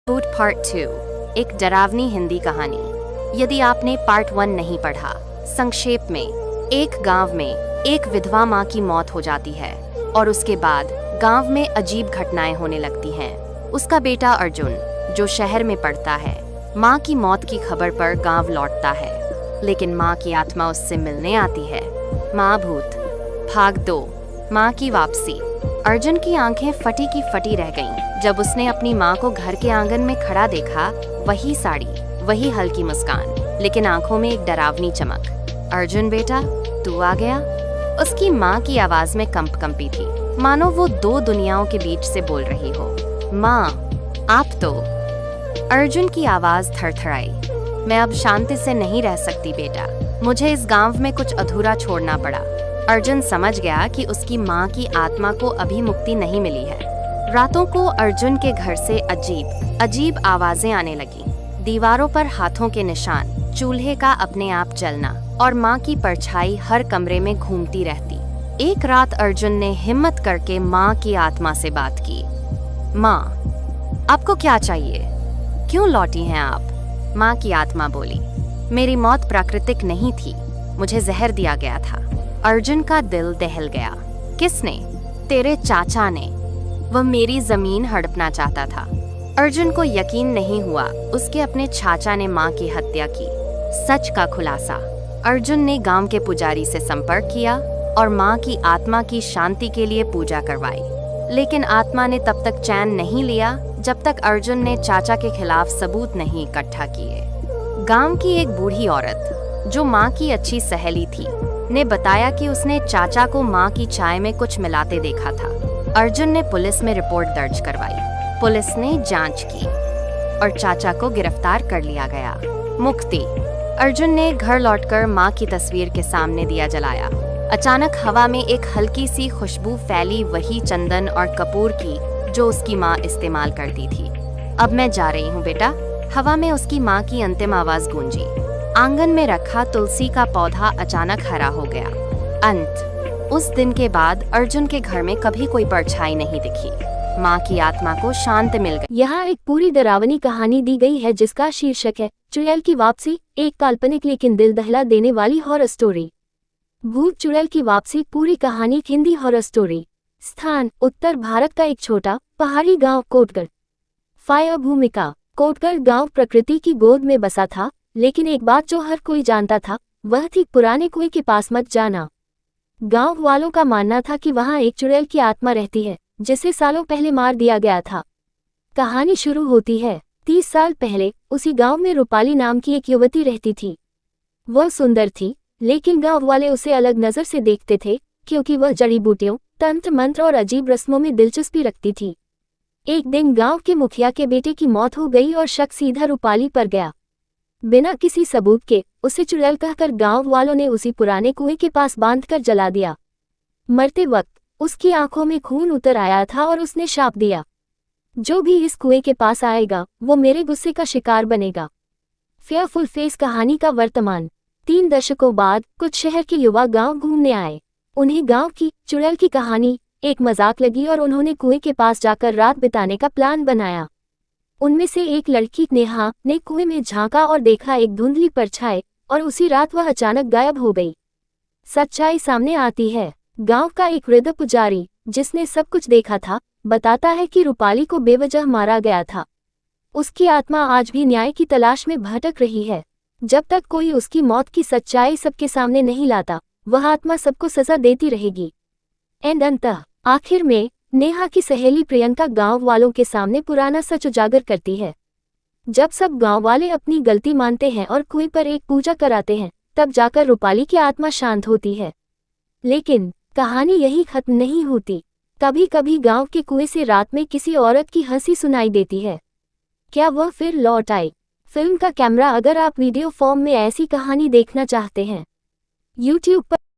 Food part 2 एक डरावनी हिंदी कहानी। यदि आपने पार्ट 1 नहीं पढ़ा, संक्षेप में एक गांव में एक विधवा माँ की मौत हो जाती है और उसके बाद गांव में अजीब घटनाएं होने लगती हैं। उसका बेटा अर्जुन, जो शहर में पढ़ता है, माँ की मौत की खबर पर गांव लौटता है, लेकिन माँ की आत्मा उससे मिलने आती है। माँ भूत भाग 2 माँ की वापसी। अर्जुन की आंखें फटी की फटी रह गईं जब उसने अपनी माँ को घर के आंगन में खड़ा देखा। वही साड़ी, वही हल्की मुस्कान, लेकिन आंखों में एक डरावनी चमक। अर्जुन बेटा, तू आ गया? उसकी माँ की आवाज में कंपी थी, मानो वो दो दुनियाओं के बीच से बोल रही हो। माँ, आप तो। अर्जुन की आवाज थरथराई। मैं अब शांति से नहीं रह सकती बेटा, मुझे इस गांव में कुछ अधूरा छोड़ना पड़ा। अर्जुन समझ गया कि उसकी माँ की आत्मा को अभी मुक्ति नहीं मिली है। रातों को अर्जुन के घर से अजीब अजीब आवाजें आने लगी। दीवारों पर हाथों के निशान, चूल्हे का अपने आप जलना और माँ की परछाई हर कमरे में घूमती रहती। एक रात अर्जुन ने हिम्मत करके माँ की आत्मा से बात की। माँ, आपको क्या चाहिए? क्यों लौटी हैं आप? माँ की आत्मा बोली, मेरी मौत प्राकृतिक नहीं थी, मुझे जहर दिया गया था। अर्जुन का दिल दहल गया। किसने? तेरे चाचा ने। वह मेरी जमीन हड़पना चाहता था। अर्जुन को यकीन नहीं हुआ उसके अपने चाचा ने माँ की हत्या की। सच का खुलासा। अर्जुन ने गांव के पुजारी से संपर्क किया और माँ की आत्मा की शांति के लिए पूजा करवाई। लेकिन आत्मा ने तब तक चैन नहीं लिया जब तक अर्जुन ने चाचा के खिलाफ सबूत नहीं इकट्ठा किए। गांव की एक बूढ़ी औरत, जो माँ की अच्छी सहेली थी, ने बताया कि उसने चाचा को माँ की चाय में कुछ मिलाते देखा था। अर्जुन ने पुलिस में रिपोर्ट दर्ज करवाई। पुलिस ने जांच की और चाचा को गिरफ्तार कर लिया गया। मुक्ति। अर्जुन ने घर लौटकर माँ की तस्वीर के सामने दिया जलाया। अचानक हवा में एक हल्की सी खुशबू फैली, वही चंदन और कपूर की जो उसकी माँ इस्तेमाल करती थी। अब मैं जा रही हूँ बेटा। हवा में उसकी माँ की अंतिम आवाज गूंजी। आंगन में रखा तुलसी का पौधा अचानक हरा हो गया। अंत। उस दिन के बाद अर्जुन के घर में कभी कोई परछाई नहीं दिखी। माँ की आत्मा को शांत मिल गई। यहाँ एक पूरी डरावनी कहानी दी गई है जिसका शीर्षक है चुड़ैल की वापसी, एक काल्पनिक लेकिन दिल दहला देने वाली हॉरर स्टोरी। भूत चुड़ैल की वापसी पूरी कहानी हिंदी हॉरर स्टोरी। स्थान उत्तर भारत का एक छोटा पहाड़ी गांव कोटगढ़। फायर भूमिका। कोटगढ़ गांव प्रकृति की गोद में बसा था, लेकिन एक बात जो हर कोई जानता था वह थी पुराने कुएं के पास मत जाना। गांव वालों का मानना था कि वहां एक चुड़ैल की आत्मा रहती है जिसे सालों पहले मार दिया गया था। कहानी शुरू होती है 30 साल पहले। उसी गांव में रूपाली नाम की एक युवती रहती थी। वह सुंदर थी, लेकिन गांव वाले उसे अलग नजर से देखते थे क्योंकि वह जड़ी बूटियों, तंत्र मंत्र और अजीब रस्मों में दिलचस्पी रखती थी। एक दिन गांव के मुखिया के बेटे की मौत हो गई और शक सीधा रूपाली पर गया। बिना किसी सबूत के उसे चुड़ैल कहकर गांव वालों ने उसी पुराने कुएं के पास बांधकर जला दिया। मरते वक्त उसकी आंखों में खून उतर आया था और उसने शाप दिया, जो भी इस कुएं के पास आएगा वो मेरे गुस्से का शिकार बनेगा। फेयरफुल फेस कहानी का वर्तमान। 3 दशकों बाद कुछ शहर के युवा गांव घूमने आए। उन्हें गांव की चुड़ैल की कहानी एक मजाक लगी और उन्होंने कुएं के पास जाकर रात बिताने का प्लान बनाया। उनमें से एक लड़की नेहा ने कुएं में झांका और देखा एक धुंधली परछाई, और उसी रात वह अचानक गायब हो गई। सच्चाई सामने आती है। गांव का एक वृद्ध पुजारी, जिसने सब कुछ देखा था, बताता है कि रूपाली को बेवजह मारा गया था। उसकी आत्मा आज भी न्याय की तलाश में भटक रही है। जब तक कोई उसकी मौत की सच्चाई सबके सामने नहीं लाता, वह आत्मा सबको सजा देती रहेगी। एंड अंततः आखिर में नेहा की सहेली प्रियंका गांव वालों के सामने पुराना सच उजागर करती है। जब सब गांव वाले अपनी गलती मानते हैं और कुएं पर एक पूजा कराते हैं, तब जाकर रूपाली की आत्मा शांत होती है। लेकिन कहानी यही खत्म नहीं होती। कभी कभी गांव के कुएं से रात में किसी औरत की हंसी सुनाई देती है। क्या वह फिर लौट आई? फिल्म का कैमरा। अगर आप वीडियो फॉर्म में ऐसी कहानी देखना चाहते हैं, YouTube पर